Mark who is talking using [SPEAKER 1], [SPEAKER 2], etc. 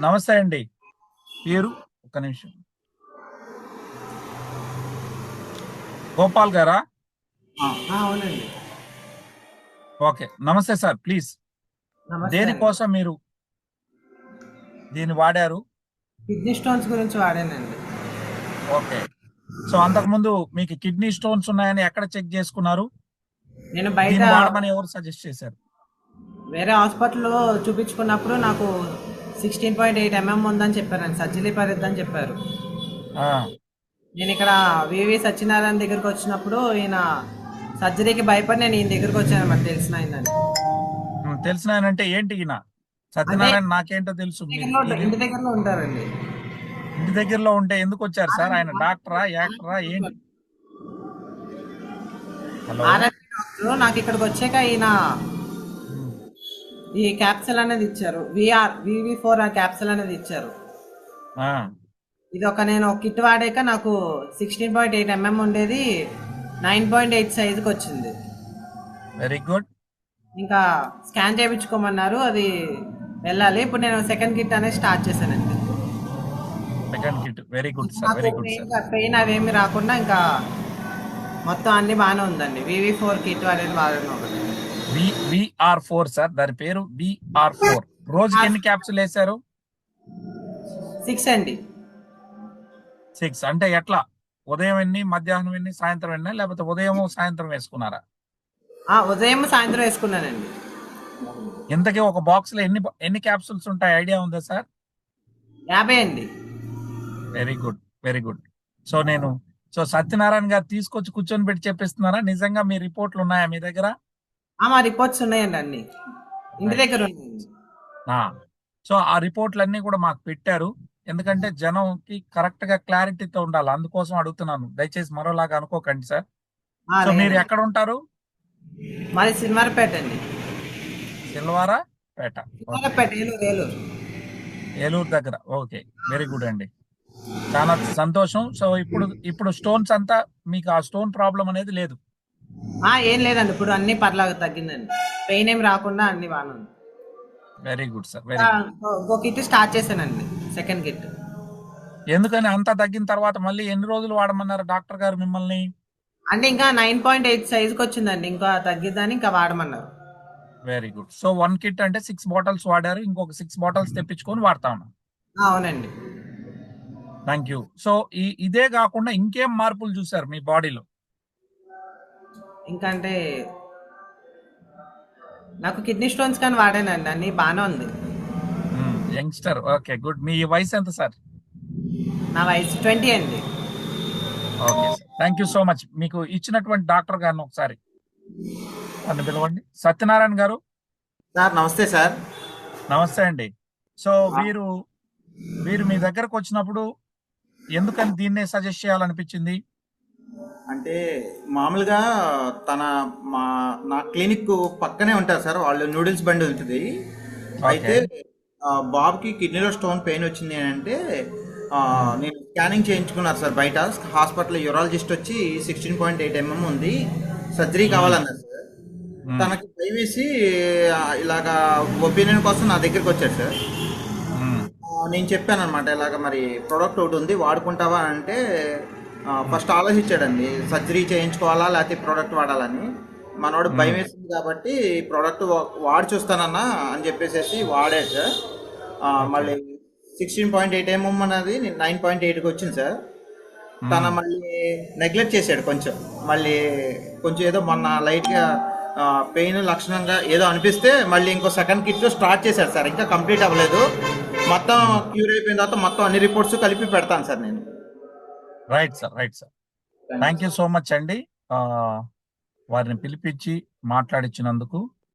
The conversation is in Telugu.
[SPEAKER 1] నమస్తే అండి. పేరు ఒక్క నిమిషం. గోపాల్ గారా?
[SPEAKER 2] అవునండి.
[SPEAKER 1] ఓకే. నమస్తే సార్. ప్లీజ్.
[SPEAKER 2] నమస్తే అండి.
[SPEAKER 1] దేనికోసం మీరు దీన్ని వాడారు?
[SPEAKER 2] కిడ్నీ స్టోన్స్ గురించి వాడానండి.
[SPEAKER 1] ఓకే. సో అంతకుముందు మీకు కిడ్నీ స్టోన్స్ ఉన్నాయని ఎక్కడ చెక్ చేసుకున్నారు?
[SPEAKER 2] నేను బయట
[SPEAKER 1] దీన్ని వాడమని ఎవరు సజెస్ట్ చేశారు?
[SPEAKER 2] వేరే హాస్పిటల్‌లో చూపించుకున్నప్పుడు నాకు 16.8 ఉందని చెప్పారండి. సర్జరీ పరిద్దని చెప్పారు.
[SPEAKER 1] ఆ!
[SPEAKER 2] నేను ఇక్కడ వివి సత్యనారాయణ దగ్గరికి వచ్చినప్పుడు ఈయన సర్జరీకి భయపడి నేను ఈయన దగ్గరికి వచ్చానన్నమాట తెలిసిన ఆయనని.
[SPEAKER 1] తెలిసిన ఆయనంటే ఏంటి ఈయన?
[SPEAKER 2] అంటే
[SPEAKER 1] సత్యనారాయణ నాకేంటో తెలుసు.
[SPEAKER 2] ఇంటి దగ్గరలో ఉంటారండి.
[SPEAKER 1] ఇంటి దగ్గరలో ఉంటే ఎందుకు వచ్చారు సార్? ఆయన డాక్టరా? యాక్టరా? ఏంటి? హలో.
[SPEAKER 2] ఆర్ఎంపీ డాక్టర్ నాకు ఇక్కడికి వచ్చాక ఈయన
[SPEAKER 1] ఉమ్,
[SPEAKER 2] ఈ క్యాప్సూల్ అనేది ఇచ్చారు. వివి4 క్యాప్సూల్ అనేది ఇచ్చారు.
[SPEAKER 1] ఆ,
[SPEAKER 2] ఇది నేను కిట్ వాడాక నాకు 16.8 ఉండేది 9.8 సైజుకి వచ్చింది.
[SPEAKER 1] Very good.
[SPEAKER 2] ఇంకా స్కాన్ చేయించుకోమన్నారు, అది వెళ్ళాలి. ఇప్పుడు నేను సెకండ్ కిట్ అనేది స్టార్ట్ చేశానండి.
[SPEAKER 1] Second kit. Very good sir.
[SPEAKER 2] నాకు
[SPEAKER 1] వెరీ గుడ్ సార్.
[SPEAKER 2] పెయిన్ అవేమి రాకుండా ఇంకా మొత్తం అన్ని బాగానే ఉందండి. వివి4 కిట్ అనేది వాడడం ఒకటి.
[SPEAKER 1] విఆర్4 సార్, దాని పేరు విఆర్4. రోజుకి ఎన్ని క్యాప్సుల్ వేశారు?
[SPEAKER 2] 6 అండి.
[SPEAKER 1] 6 అంటే ఎట్లా? ఉదయం ఎన్ని, మధ్యాహ్నం ఎన్ని, సాయంత్రం ఎన్ని, లేకపోతే ఉదయం సాయంత్రం వేసుకున్నారా?
[SPEAKER 2] ఉదయం సాయంత్రం వేసుకున్నానండి.
[SPEAKER 1] ఇంతకీ ఒక బాక్స్ లో ఎన్ని ఎన్ని క్యాప్సుల్స్ ఉంటాయి ఐడియా ఉందా సార్?
[SPEAKER 2] 50 అండి.
[SPEAKER 1] Very good. Very good. So Satyanarayana గారు తీసుకొచ్చి కూర్చొని పెట్టి చెప్పిస్తున్నారా? నిజంగా మీ రిపోర్ట్లు ఉన్నాయా మీ దగ్గర?
[SPEAKER 2] మా రిపోర్ట్స్ ఉన్నాయండి అన్ని ఇంటి దగ్గర ఉన్నాయండి.
[SPEAKER 1] సో ఆ రిపోర్ట్లన్నీ కూడా మాకు పెట్టారు. ఎందుకంటే జనంకి కరెక్ట్ గా క్లారిటీతో ఉండాలి, అందుకోసం అడుగుతున్నాను. దయచేసి మరోలాగా అనుకోకండి సార్. సో మీరు ఎక్కడ ఉంటారు?
[SPEAKER 2] మాది సినిమారపేట అండి.
[SPEAKER 1] సిల్వారా పేట.
[SPEAKER 2] సినిమారపేట, ఏలూరు.
[SPEAKER 1] ఏలూరు దగ్గర. ఓకే. వెరీ గుడ్ అండి. చాలా సంతోషం. సో ఇప్పుడు స్టోన్స్ అంతా మీకు ఆ స్టోన్ ప్రాబ్లం అనేది లేదు?
[SPEAKER 2] ఏం లేదండి, ఇప్పుడు అన్ని పర్లాగా తగ్గిందండి. పెయిన్ ఏం రాకుండా అన్ని బాగానే ఉంది.
[SPEAKER 1] Very good sir. Very good.
[SPEAKER 2] ఇంకో కిట్ స్టార్ట్ చేశానండి, సెకండ్ కిట్.
[SPEAKER 1] ఎందుకని అంతా తగ్గిన తర్వాత మళ్ళీ ఎన్ని రోజులు వాడమన్నారు డాక్టర్ గారు మిమ్మల్ని?
[SPEAKER 2] అంటే ఇంకా 9.8 సైజుకి వచ్చిందండి, ఇంకా తగ్గిద్దని ఇంకా వాడమన్నారు.
[SPEAKER 1] Very good. సో 1 కిట్ అంటే 6 బాటిల్స్ వాడారు. ఇంకొక 6 బాటిల్స్ తెప్పించుకొని వాడతా ఉన్నాను.
[SPEAKER 2] అవునండి.
[SPEAKER 1] Thank you. సో ఇదే కాకుండా ఇంకేం మార్పులు చూసారు మీ బాడీలో?
[SPEAKER 2] ఇంకా అంటే నాకు కిడ్నీ స్టోన్స్ కానీ వాడానండి, అన్ని బాగానే ఉంది.
[SPEAKER 1] యంగ్స్టర్. Okay, good. మీ వయసు ఎంత సార్?
[SPEAKER 2] నా వయసు 20 అండి.
[SPEAKER 1] Okay sir. Thank you so much. మీకు ఇచ్చినటువంటి డాక్టర్ గారిని ఒకసారి నన్ను పిలవండి. సత్యనారాయణ గారు.
[SPEAKER 3] సార్ నమస్తే సార్.
[SPEAKER 1] నమస్తే అండి. సో వీరు మీ దగ్గరకు వచ్చినప్పుడు ఎందుకని దీన్నే సజెస్ట్ చేయాలనిపించింది?
[SPEAKER 3] అంటే మామూలుగా నా క్లినిక్ పక్కనే ఉంటారు సార్, వాళ్ళు నూడిల్స్ బండి ఉంటుంది. అయితే బాబుకి కిడ్నీలో స్టోన్ పెయిన్ వచ్చింది అని అంటే నేను స్కానింగ్ చేయించుకున్నారు సార్ బయట హాస్పిటల్. యూరాలజిస్ట్ వచ్చి 16.8 ఉంది, సర్జరీ కావాలన్నారు సార్. తనకి భయం వేసి ఇలాగా ఒపీనియన్ కోసం నా దగ్గరికి వచ్చారు సార్. నేను చెప్పాను అనమాట, ఇలాగ మరి ప్రోడక్ట్ ఒకటి ఉంది వాడుకుంటావా అంటే ఫస్ట్ ఆలోచించాడండి, సర్జరీ చేయించుకోవాలా లేకపోతే ప్రోడక్ట్ వాడాలని. మనోడు భయం వేసింది కాబట్టి ప్రోడక్ట్ వాడి చూస్తానన్నా అని చెప్పేసి వాడాడు సార్. మళ్ళీ 16.8 అనేది 9.8కి వచ్చింది సార్. తన మళ్ళీ నెగ్లెక్ట్ చేశాడు కొంచెం. మళ్ళీ కొంచెం ఏదో మొన్న లైట్గా పెయిన్ లక్షణంగా ఏదో అనిపిస్తే మళ్ళీ ఇంకో సెకండ్ కిట్ స్టార్ట్ చేశాడు సార్. ఇంకా కంప్లీట్ అవ్వలేదు, మొత్తం క్యూర్ అయిపోయిన తర్వాత మొత్తం అన్ని రిపోర్ట్స్ కలిపి పెడతాను సార్ నేను.
[SPEAKER 1] Right sir. Right sir. Thank you so much అండి. వారిని పిలిపించి మాట్లాడించినందుకు.